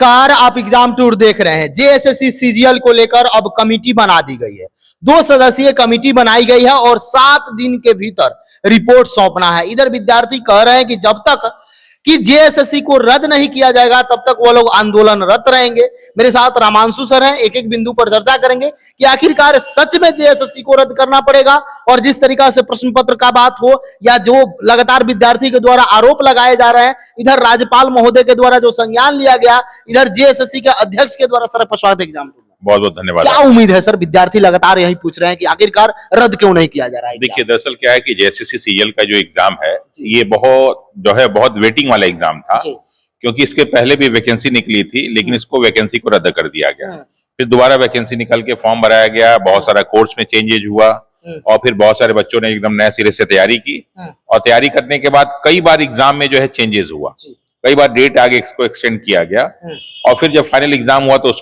Car आप exam tour देख रहे हैं। जेएसएससी सीजीएल को लेकर अब कमिटी बना दी गई है। 2 सदस्यीय कमिटी बनाई गई है और 7 दिन के भीतर रिपोर्ट सौंपना है। इधर विद्यार्थी कह रहे हैं कि जब तक कि जेएसएससी को रद्द नहीं किया जाएगा तब तक वो लोग आंदोलनरत रहेंगे। मेरे साथ रामांशु सर हैं, एक एक बिंदु पर चर्चा करेंगे कि आखिरकार सच में जेएसएससी को रद्द करना पड़ेगा और जिस तरीका से प्रश्न पत्र का बात हो या जो लगातार विद्यार्थी के द्वारा आरोप लगाए जा रहे हैं, इधर राज्यपाल महोदय के द्वारा जो संज्ञान लिया गया, इधर जेएसएससी के अध्यक्ष के द्वारा सर पश्चात एग्जाम। बहुत बहुत धन्यवाद। क्या उम्मीद है सर? विद्यार्थी लगातार यही पूछ रहे हैं कि आखिरकार रद्द क्यों नहीं किया जा रहा है। देखिए, दरअसल क्या है कि जेएसएससी सीजीएल का जो एग्जाम है ये बहुत वेटिंग वाला एग्जाम था, क्योंकि इसके पहले भी वैकेंसी निकली थी, लेकिन इसको वैकेंसी को रद्द कर दिया गया। फिर दोबारा वैकेंसी निकल के फॉर्म भराया गया, बहुत सारा कोर्स में चेंजेज हुआ और फिर बहुत सारे बच्चों ने एकदम नए सिरे से तैयारी की और तैयारी करने के बाद कई बार एग्जाम में जो है चेंजेस हुआ, कई बार डेट आगे इसको एक्सटेंड किया गया और फिर जब फाइनल एग्जाम हुआ तो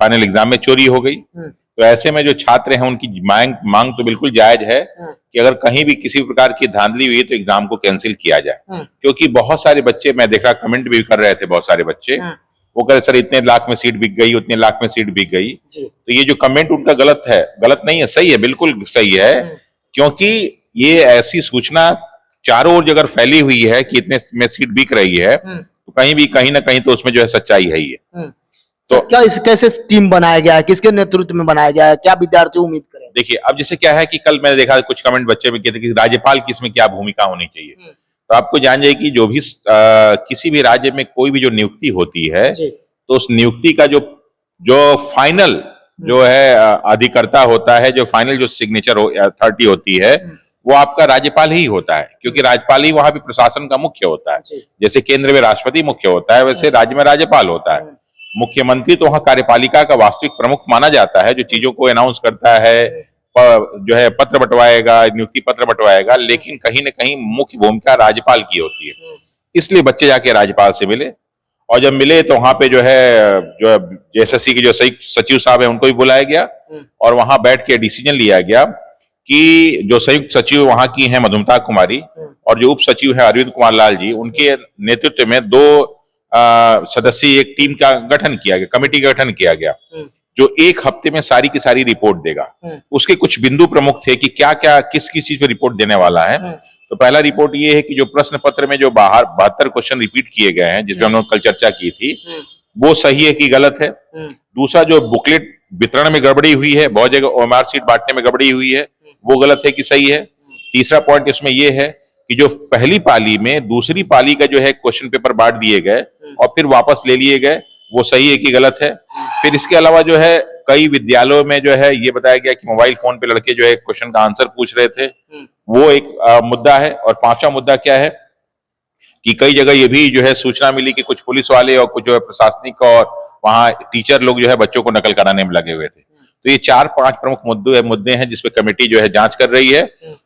फाइनल एग्जाम में चोरी हो गई। तो ऐसे में जो छात्र हैं उनकी मांग तो बिल्कुल जायज है कि अगर कहीं भी किसी प्रकार की धांधली हुई तो एग्जाम को कैंसिल किया जाए, क्योंकि बहुत सारे बच्चे, मैं देख रहा, कमेंट भी कर रहे थे बहुत सारे बच्चे, वो कह रहे सर इतने लाख में सीट बिक गई, उतने लाख में सीट बिक गई। तो ये जो कमेंट उनका गलत है, गलत नहीं है, सही है, बिल्कुल सही है, क्योंकि ये ऐसी सूचना चारों ओर अगर फैली हुई है कि इतने में सीट बिक रही है तो कहीं ना कहीं तो उसमें जो है सच्चाई है ही है। तो क्या इस कैसे टीम बनाया गया है, किसके नेतृत्व में बनाया गया है, क्या विद्यार्थी उम्मीद करें? देखिए, अब जैसे क्या है कि कल मैंने देखा कुछ कमेंट बच्चे में कहते कि राज्यपाल की इसमें क्या भूमिका होनी चाहिए। तो आपको जान जाए कि जो भी किसी भी राज्य में कोई भी जो नियुक्ति होती है तो उस नियुक्ति का जो फाइनल जो है अधिकर्ता होता है, जो फाइनल जो सिग्नेचर अथॉरिटी होती है, वो आपका राज्यपाल ही होता है, क्योंकि राज्यपाल ही वहां भी प्रशासन का मुख्य होता है। जैसे केंद्र में राष्ट्रपति मुख्य होता है, वैसे राज्य में राज्यपाल होता है। मुख्यमंत्री तो वहां कार्यपालिका का वास्तविक प्रमुख माना जाता है, जो चीजों को अनाउंस करता है, जो है पत्र बंटवाएगा, नियुक्ति पत्र बंटवाएगा, लेकिन कहीं ना कहीं मुख्य भूमिका राज्यपाल की होती है। इसलिए बच्चे जाके राज्यपाल से मिले और जब मिले तो वहां पे जो जेएसएससी के जो सचिव साहब है उनको भी बुलाया गया और वहां बैठ के डिसीजन लिया गया कि जो संयुक्त सचिव वहां की है मधुमता कुमारी और जो उप सचिव है अरविंद कुमार लाल जी, उनके नेतृत्व में 2 सदस्यीय एक टीम का गठन किया गया, कमेटी का गठन किया गया, जो 1 हफ्ते में सारी की सारी रिपोर्ट देगा। उसके कुछ बिंदु प्रमुख थे कि क्या क्या किस किस चीज पे रिपोर्ट देने वाला है। तो पहला रिपोर्ट ये है कि जो प्रश्न पत्र में जो 72 क्वेश्चन रिपीट किए गए हैं, जिसमें हमने कल चर्चा की थी, वो सही है कि गलत है। दूसरा, जो बुकलेट वितरण में गड़बड़ी हुई है, बहुत जगह ओएमआर सीट बांटने में गड़बड़ी हुई है, वो गलत है कि सही है। तीसरा पॉइंट इसमें यह है कि जो पहली पाली में दूसरी पाली का जो है क्वेश्चन पेपर बांट दिए गए और फिर वापस ले लिए गए, वो सही है कि गलत है। फिर इसके अलावा जो है कई विद्यालयों में जो है ये बताया गया कि मोबाइल फोन पे लड़के जो है क्वेश्चन का आंसर पूछ रहे थे, वो एक मुद्दा है। और 5वां मुद्दा क्या है कि कई जगह ये भी जो है सूचना मिली कि कुछ पुलिस वाले और कुछ जो है प्रशासनिक और वहां टीचर लोग जो है बच्चों को नकल कराने में लगे हुए थे। तो ये 4-5 प्रमुख मुद्दे हैं जिसपे कमेटी जो है जांच कर रही है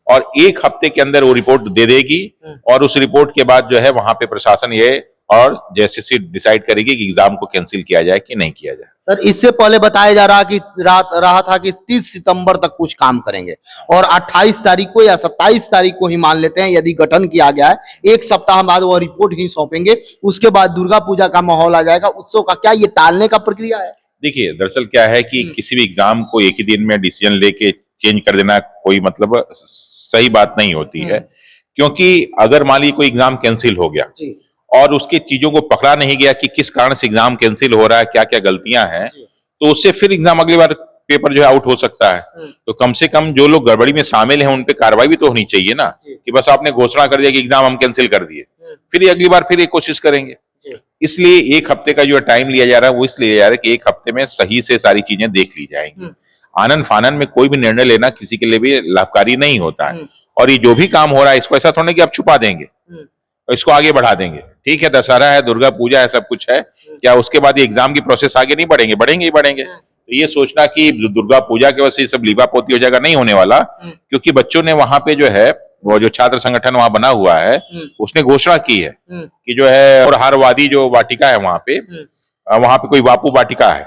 और 1 हफ्ते के अंदर वो रिपोर्ट दे देगी और उस रिपोर्ट के बाद जो है वहां पे प्रशासन ये और जेएसएससी डिसाइड करेगी कि एग्जाम को कैंसिल किया जाए कि नहीं किया जाए। सर, इससे पहले बताया जा रहा था कि 30 सितंबर तक कुछ काम करेंगे और 28 तारीख को या 27 तारीख को ही मान लेते हैं, यदि गठन किया गया है, 1 सप्ताह बाद वो रिपोर्ट ही सौंपेंगे, उसके बाद दुर्गा पूजा का माहौल आ जाएगा, उत्सव का। क्या ये टालने का प्रक्रिया है? देखिए, दरअसल क्या है कि किसी भी एग्जाम को एक ही दिन में डिसीजन लेके चेंज कर देना कोई मतलब सही बात नहीं होती है, क्योंकि अगर मान लीजिए कोई एग्जाम कैंसिल हो गया और उसके चीजों को पकड़ा नहीं गया कि किस कारण से एग्जाम कैंसिल हो रहा है, क्या क्या गलतियां हैं, तो उससे फिर एग्जाम अगली बार पेपर जो है आउट हो सकता है। तो कम से कम जो लोग गड़बड़ी में शामिल हैं उन पे कार्रवाई भी तो होनी चाहिए ना, कि बस आपने घोषणा कर दिया कि एग्जाम हम कैंसिल कर दिए, फिर अगली बार फिर एक कोशिश करेंगे। इसलिए 1 हफ्ते का जो टाइम लिया जा रहा है वो इसलिए लिया जा रहा है कि 1 हफ्ते में सही से सारी चीजें देख ली जाएंगी। आनन फानन में कोई भी निर्णय लेना किसी के लिए भी लाभकारी नहीं होता है। और ये जो भी काम हो रहा है इसको ऐसा थोड़ा कि आप छुपा देंगे और इसको आगे बढ़ा देंगे। ठीक है, दशहरा है, दुर्गा पूजा है, सब कुछ है, क्या उसके बाद ये एग्जाम की प्रोसेस आगे नहीं बढ़ेंगे? बढ़ेंगे ही बढ़ेंगे। तो ये सोचना कि दुर्गा पूजा के वजह से सब लीपापोती हो जाएगा, नहीं होने वाला, क्योंकि बच्चों ने वहां पे जो है वो जो छात्र संगठन वहां बना हुआ है उसने घोषणा की है कि जो है और हरवादी जो वाटिका है वहां पे कोई बापू वाटिका है,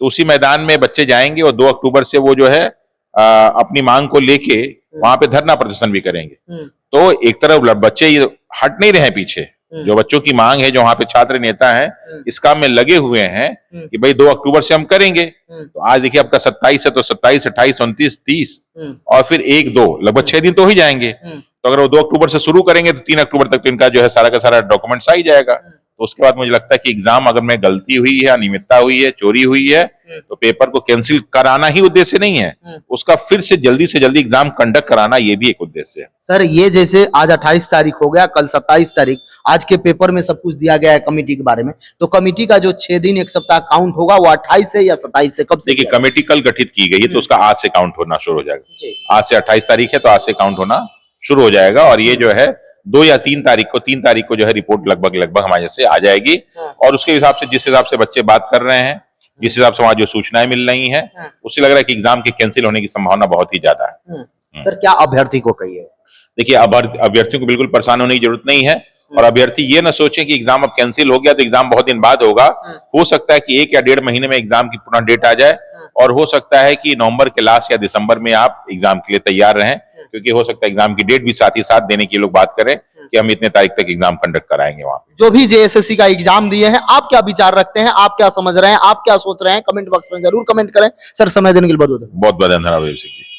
तो उसी मैदान में बच्चे जाएंगे और 2 अक्टूबर से वो जो है अपनी मांग को लेके वहां पे धरना प्रदर्शन भी करेंगे। तो एक तरफ बच्चे हट नहीं रहे पीछे, जो बच्चों की मांग है, जो वहां पे छात्र नेता हैं इस काम में लगे हुए हैं कि भाई 2 अक्टूबर से हम करेंगे। तो आज देखिए आपका 27 है, तो 27, 28, 29, 30 और फिर 1, 2 लगभग 6 दिन तो ही जाएंगे। तो अगर वो 2 अक्टूबर से शुरू करेंगे तो 3 अक्टूबर तक तो इनका जो है सारा का सारा डॉक्यूमेंट्स आ ही जाएगा। तो उसके बाद मुझे लगता है कि एग्जाम अगर में गलती हुई है, अनियमितता हुई है, चोरी हुई है, तो पेपर को कैंसिल कराना ही उद्देश्य नहीं है, उसका फिर से जल्दी एग्जाम कंडक्ट कराना ये भी एक उद्देश्य है। सर ये जैसे आज 28 तारीख हो गया, कल 27 तारीख, आज के पेपर में सब कुछ दिया गया है कमेटी के बारे में, तो कमेटी का जो 6 दिन 1 सप्ताह काउंट होगा वो 28 से या 27 से, कब से? देखिए कमेटी कल गठित की गई है तो उसका आज से काउंट होना शुरू हो जाएगा। आज से 28 तारीख है तो आज से काउंट होना शुरू हो जाएगा और ये जो है 2 या 3 तारीख को जो है रिपोर्ट लगभग हमारे से आ जाएगी। और उसके हिसाब से, जिस हिसाब से बच्चे बात कर रहे हैं, जिस हिसाब से वहां जो सूचनाएं मिल रही हैं, उससे लग रहा है कि एग्जाम के कैंसिल होने की संभावना बहुत ही ज्यादा है। सर क्या अभ्यर्थी को कहिए? देखिए अभ्यर्थियों को बिल्कुल परेशान होने की जरूरत नहीं है और अभ्यर्थी ये ना सोचे कि एग्जाम अब कैंसिल हो गया तो एग्जाम बहुत दिन बाद होगा। हो सकता है कि 1 या 1.5 महीने में एग्जाम की पुनः डेट आ जाए और हो सकता है कि नवंबर के लास्ट या दिसंबर में आप एग्जाम के लिए तैयार रहें, क्योंकि हो सकता है एग्जाम की डेट भी साथ ही साथ देने की लोग बात करें कि हम इतने तारीख तक एग्जाम कंडक्ट कराएंगे वहां पे। जो भी जेएसएससी का एग्जाम दिए हैं, आप क्या विचार रखते हैं, आप क्या समझ रहे हैं, आप क्या सोच रहे हैं, कमेंट बॉक्स में जरूर कमेंट करें। सर समय देने के लिए बहुत बहुत धन्यवाद।